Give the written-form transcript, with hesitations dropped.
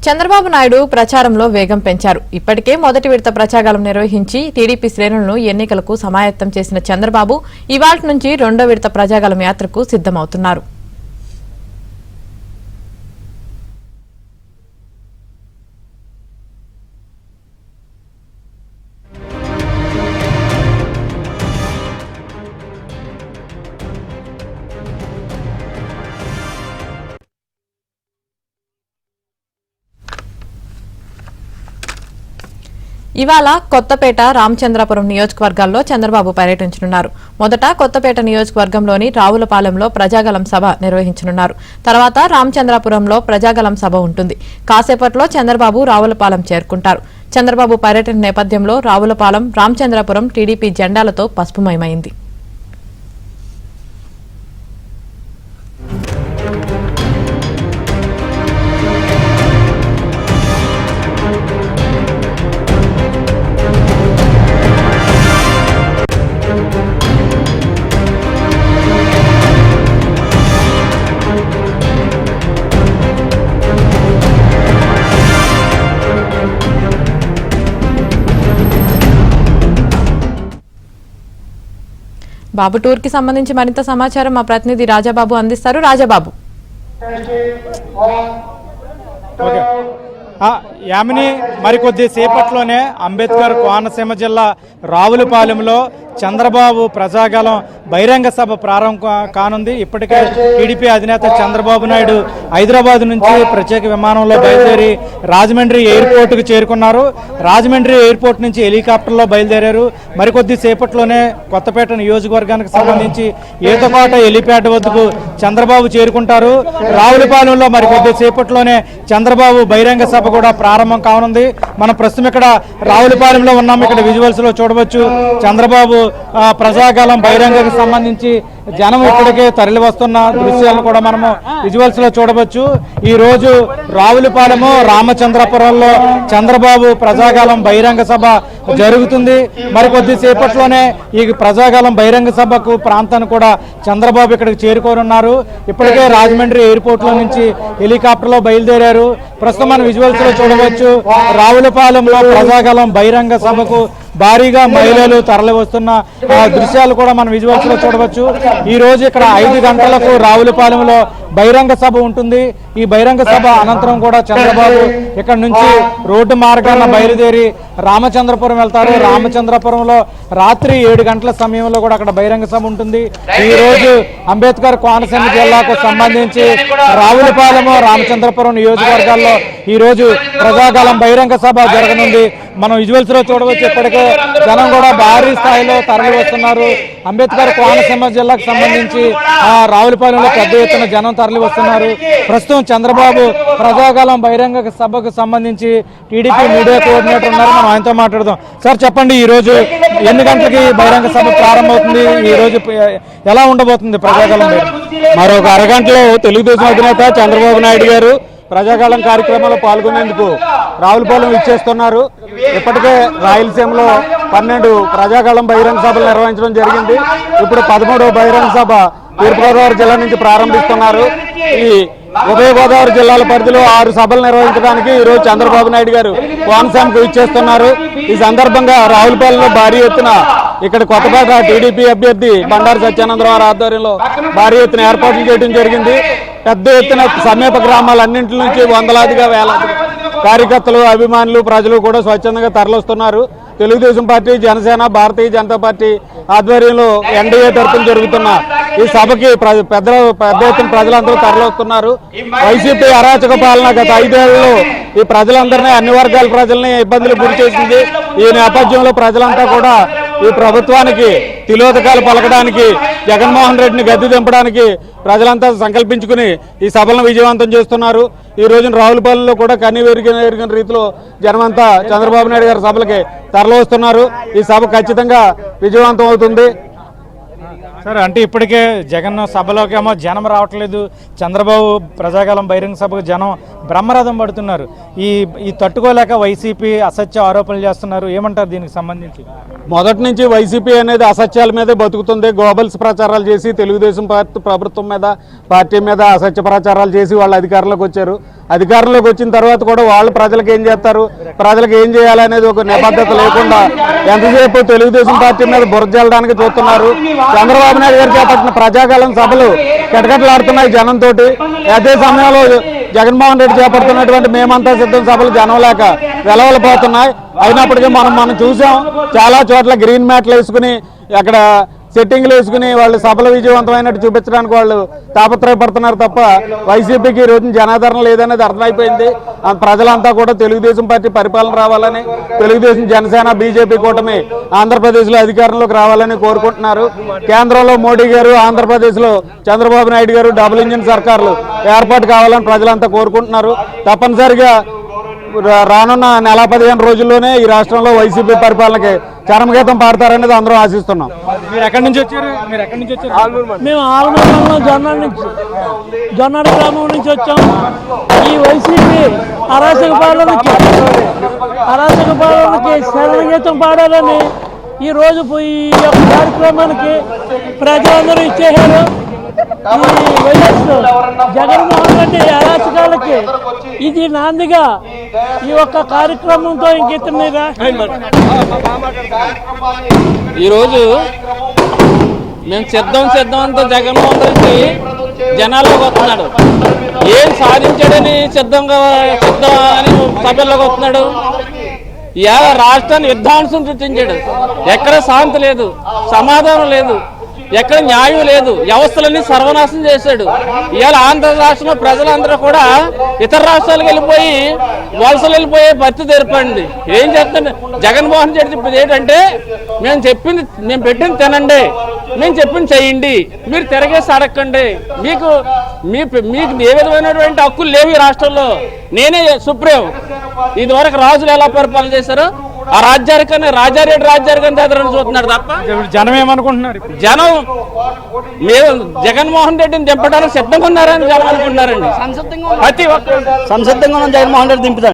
చంద్రబాబు నాయుడు ప్రచారంలో వేగం పెంచారు. ఇప్పటికే మొదటి విడత ప్రచారం నిర్వహించి టీడీపీ శ్రేణులను ఎన్నికలకు సమాయత్తం చేసిన చంద్రబాబు ఇవాల్టి నుంచి రెండో విడత ప్రజాగలం యాత్రకు సిద్ధమవుతున్నారు. ఇవాళ కొత్తపేట రామచంద్రపురం నియోజకవర్గాల్లో చంద్రబాబు పర్యటించనున్నారు. మొదట కొత్తపేట నియోజకవర్గంలోని రావులపాలెంలో ప్రజాగలం సభ నిర్వహించనున్నారు. తర్వాత రామచంద్రపురంలో ప్రజాగలం సభ ఉంటుంది. కాసేపట్లో చంద్రబాబు రావులపాలెం చేరుకుంటారు. చంద్రబాబు పర్యటన నేపథ్యంలో రావులపాలెం, రామచంద్రపురం టీడీపీ జెండాలతో పసుపుమయమైంది. బాబు టూర్ కి సంబంధించి మరింత సమాచారం మా ప్రతినిధి రాజాబాబు అందిస్తారు. రాజాబాబు, యామిని మరికొద్ది సేపట్లోనే అంబేద్కర్ కోనసీమ జిల్లా రావులపాలెంలో చంద్రబాబు ప్రజాగలం బహిరంగ సభ ప్రారంభం కానుంది. ఇప్పటికే టీడీపీ అధినేత చంద్రబాబు నాయుడు హైదరాబాద్ నుంచి ప్రత్యేక విమానంలో బయలుదేరి రాజమండ్రి ఎయిర్పోర్టుకు చేరుకున్నారు. రాజమండ్రి ఎయిర్పోర్ట్ నుంచి హెలికాప్టర్లో బయలుదేరారు. మరికొద్ది సేపట్లోనే కొత్తపేట నియోజకవర్గానికి సంబంధించి ఈతకోట హెలిప్యాడ్ వద్దకు చంద్రబాబు చేరుకుంటారు. రావులపాలెంలో మరికొద్ది సేపట్లోనే చంద్రబాబు బహిరంగ సభ కూడా ప్రారంభం కానుంది. మనం ప్రస్తుతం ఇక్కడ రావులపాలెంలో ఉన్నాం. ఇక్కడ విజువల్స్ లో చూడవచ్చు చంద్రబాబు ప్రజాగలం బహిరంగకు సంబంధించి జనం ఇక్కడికే తరలి వస్తున్న దృశ్యాలను కూడా మనము విజువల్స్ లో చూడవచ్చు. ఈ రోజు రావులపాలెము, రామచంద్రపురంలో చంద్రబాబు ప్రజాగలం బహిరంగ సభ జరుగుతుంది. మరికొద్ది సేపట్లోనే ఈ ప్రజాగలం బహిరంగ సభకు ప్రాంతాన్ని కూడా చంద్రబాబు ఇక్కడికి చేరుకోనున్నారు. ఇప్పటికే రాజమండ్రి ఎయిర్పోర్ట్ లో నుంచి హెలికాప్టర్ లో బయలుదేరారు. ప్రస్తుతం మన విజువల్స్ లో చూడవచ్చు రావులపాలెంలో ప్రజాగలం బహిరంగ సభకు భారీగా మహిళలు తరలి వస్తున్న దృశ్యాలు కూడా మనం విజువల్స్ లో చూడవచ్చు. ఈ రోజు ఇక్కడ 5 గంటలకు రావులపాలెంలో బహిరంగ సభ ఉంటుంది. ఈ బహిరంగ సభ అనంతరం కూడా చంద్రబాబు ఇక్కడ నుంచి రోడ్డు మార్గాన బయలుదేరి రామచంద్రపురం వెళ్తారు. రామచంద్రపురంలో రాత్రి 7 గంటల సమయంలో కూడా అక్కడ బహిరంగ సభ ఉంటుంది. ఈ రోజు అంబేద్కర్ కోనసీమ జిల్లాకు సంబంధించి రావులపాలెము, రామచంద్రపురం నియోజకవర్గాల్లో ఈ రోజు ప్రజాగలం బహిరంగ సభ జరగనుంది. మనం విజువల్స్ లో చూడవచ్చు ఇప్పటికే జనం కూడా భారీ స్థాయిలో తరలి వస్తున్నారు. అంబేద్కర్ కోనసీమ జిల్లాకు సంబంధించి రావులపాలెంలో పెద్ద ఎత్తున జనం తరలి వస్తున్నారు. ప్రస్తుతం చంద్రబాబు ప్రజాగలం బహిరంగ సభకు సంబంధించి టీడీపీ మీడియా కోఆర్డినేటర్ ఉన్నారు. మనం ఆయనతో మాట్లాడదాం. సార్ చెప్పండి, ఈ రోజు ఎన్ని గంటలకి బహిరంగ సభ ప్రారంభమవుతుంది? ఈ రోజు ఎలా ఉండబోతుంది ప్రజాగలం? మరొక అరగంటలో తెలుగుదేశం అధినేత చంద్రబాబు నాయుడు గారు ప్రజాగలం కార్యక్రమంలో పాల్గొనేందుకు రావులపాలెం ఇచ్చేస్తున్నారు. ఇప్పటికే రాయలసీమలో 12 ప్రజాగలం బహిరంగ సభలు నిర్వహించడం జరిగింది. ఇప్పుడు 13వ బహిరంగ సభ తూర్పుగోదావరి జిల్లా నుంచి ప్రారంభిస్తున్నారు. ఈ ఉభయ గోదావరి జిల్లాల పరిధిలో 6 సభలు నిర్వహించడానికి ఈరోజు చంద్రబాబు నాయుడు గారు కోనసీమకు ఇచ్చేస్తున్నారు. ఈ సందర్భంగా రావులపాలెంలో భారీ ఎత్తున ఇక్కడ కొత్తపేట టీడీపీ అభ్యర్థి బండారు సత్యానందరావు ఆధ్వర్యంలో భారీ ఎత్తున ఏర్పాట్లు చేయడం జరిగింది. పెద్ద ఎత్తున సమీప గ్రామాలన్నింటి నుంచి వందలాదిగా వేలాదిగా కార్యకర్తలు, అభిమానులు, ప్రజలు కూడా స్వచ్ఛందంగా తరలిస్తున్నారు. తెలుగుదేశం పార్టీ, జనసేన, భారతీయ జనతా పార్టీ ఆధ్వర్యంలో ఎన్డీఏ తరఫున జరుగుతున్న ఈ సభకి పెద్ద ఎత్తున ప్రజలందరూ తరలిస్తున్నారు. వైసీపీ అరాచక పాలన గత 5 ఏళ్లలో ఈ ప్రజలందరినీ, అన్ని వర్గాల ప్రజల్ని ఇబ్బందులు గురి చేసింది. ఈ నేపథ్యంలో ప్రజలంతా కూడా ఈ ప్రభుత్వానికి తిలోదకాలు పలకడానికి, జగన్మోహన్ రెడ్డిని గద్దె దింపడానికి ప్రజలంతా సంకల్పించుకుని ఈ సభలను విజయవంతం చేస్తున్నారు. ఈ రోజున రావులపాలెంలో కూడా కన్నీవెరిగిన రీతిలో జనమంతా చంద్రబాబు నాయుడు గారి సభలకి తరలి వస్తున్నారు. ఈ సభ ఖచ్చితంగా విజయవంతం అవుతుంది. సార్, అంటే ఇప్పటికే జగన్ సభలోకి ఏమో జనం రావట్లేదు, చంద్రబాబు ప్రజాగలం బహిరంగ సభకు జనం బ్రహ్మరథం పడుతున్నారు. ఈ తట్టుకోలేక వైసీపీ అసత్య ఆరోపణలు చేస్తున్నారు. ఏమంటారు దీనికి సంబంధించి? మొదటి నుంచి వైసీపీ అనేది అసత్యాల మీదే బతుకుతుంది. గోబల్స్ ప్రచారాలు చేసి తెలుగుదేశం ప్రభుత్వం మీద, పార్టీ మీద అసత్య ప్రచారాలు చేసి వాళ్ళు అధికారంలోకి వచ్చారు. అధికారంలోకి వచ్చిన తర్వాత కూడా వాళ్ళు ప్రజలకు ఏం చేస్తారు, ప్రజలకు ఏం చేయాలనేది ఒక నిబద్ధత లేకుండా ఎంతసేపు తెలుగుదేశం పార్టీ మీద బురద జల్లడానికి చూస్తున్నారు. చంద్రబాబు నాయుడు గారు చేపట్టిన ప్రజాకాలం సభలు కిటకిటలాడుతున్నాయి జనంతో. అదే సమయంలో జగన్మోహన్ రెడ్డి చేపడుతున్నటువంటి మేమంతా సిద్ధం సభలు జనం లేక వెలవెలపోతున్నాయి. అయినప్పటికీ మనం చూసాం, చాలా చోట్ల గ్రీన్ మ్యాట్లు వేసుకుని అక్కడ సెట్టింగ్లు వేసుకుని వాళ్ళు సభలు విజయవంతమైనట్టు చూపించడానికి వాళ్ళు తాపత్రయపడుతున్నారు తప్ప వైసీపీకి ఈ రోజున జనాదరణ లేదనేది అర్థమైపోయింది. ప్రజలంతా కూడా తెలుగుదేశం పార్టీ పరిపాలన రావాలని, తెలుగుదేశం జనసేన బీజేపీ కూటమి ఆంధ్రప్రదేశ్లో అధికారంలోకి రావాలని కోరుకుంటున్నారు. కేంద్రంలో మోడీ గారు, ఆంధ్రప్రదేశ్లో చంద్రబాబు నాయుడు గారు డబుల్ ఇంజిన్ సర్కార్లు ఏర్పాటు కావాలని ప్రజలంతా కోరుకుంటున్నారు. తప్పనిసరిగా రానున్న నెల 15 రోజుల్లోనే ఈ రాష్ట్రంలో వైసీపీ పరిపాలనకి చరమగీతం పాడతారనేది అందరూ ఆశిస్తున్నాం. మీరు ఎక్కడి నుంచి వచ్చారు? మేము ఆలమూరులో జొన్నాడ గ్రామం నుంచి వచ్చాం. ఈ వైసీపీ అరాచక పాలనకి శరణగీతం పాడాలని ఈ రోజు ఈ యొక్క కార్యక్రమానికి ప్రజలందరూ ఇచ్చేశారు. ఈ వైఎస్ జగన్మోహన్ రెడ్డి అరాచకాలకి ఇది నాందిగా ఈ యొక్క కార్యక్రమంతో ఇంకెత్తున్నదా. ఈరోజు మేము సిద్ధం అంతా జగన్మోహన్ రెడ్డి జనాల్లోకి వస్తున్నాడు. ఏం సాధించాడని సిద్ధం అని సభల్లోకి వస్తున్నాడు. ఇవాళ రాష్ట్రాన్ని విధ్వంసం సృష్టించాడు. ఎక్కడ శాంతి లేదు, సమాధానం లేదు, ఎక్కడ న్యాయం లేదు, వ్యవస్థలన్నీ సర్వనాశనం చేశాడు. ఇవాళ ఆంధ్ర రాష్ట్రంలో ప్రజలందరూ కూడా ఇతర రాష్ట్రాలకు వలసలు వెళ్ళిపోయే పరిస్థితి ఏర్పడింది. ఏం చేస్తుంది జగన్మోహన్ రెడ్డి చెప్పింది ఏంటంటే, మేము పెట్టింది తినండి, మేము చెప్పింది చెయ్యండి, మీరు తిరగేసి అడగండి, మీకు ఏ విధమైనటువంటి హక్కులు లేవు ఈ రాష్ట్రంలో, నేనే సుప్రీం. ఇదివరకు రాజులు ఎలా పరిపాలన చేశారో ఆ రాజ్యానికన్నా రాజారెడ్డి రాజ్యానికన్నా ఎదురని చూస్తున్నాడు తప్ప జనం ఏమనుకుంటున్నారు? జనం మేము జగన్మోహన్ రెడ్డిని దింపడానికి సిద్ధంగా ఉన్నారని జనం అనుకుంటున్నారండి. ప్రతి ఒక్క సంసిద్ధంగా జగన్మోహన్ రెడ్డి దింపుతారు.